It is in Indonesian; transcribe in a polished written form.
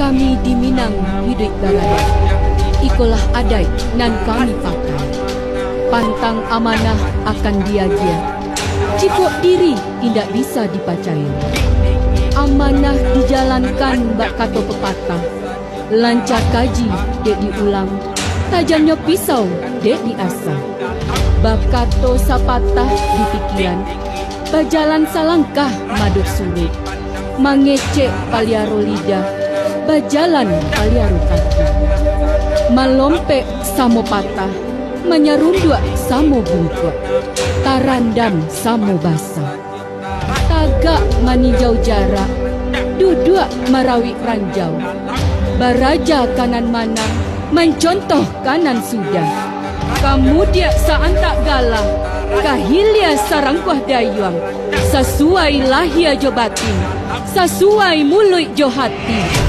Kami di Minang hidup barada, ikolah adat nan kami pakai. Pantang amanah akan diagia, cikok diri tidak bisa dipercaya. Amanah dijalankan bak kato pepatah, lancar kaji dek diulang, tajamnya pisau dek diasah. Bab kato sapatah di pikiran, bajalan salangkah madut sulit, mangecek paliaro lidah, bajalan paliaro kaki. Malompek samo patah, menyerunduk samo bungkuk, tarandam samo basah. Tagak maninjau jarak, duduk marawi ranjau. Baraja kanan mana, mencontoh kanan sudah. Kamu dia saantak galah, kahilia sarangkuah dayuang. Sesuai lahia jo batin, sesuai mulut jo hati.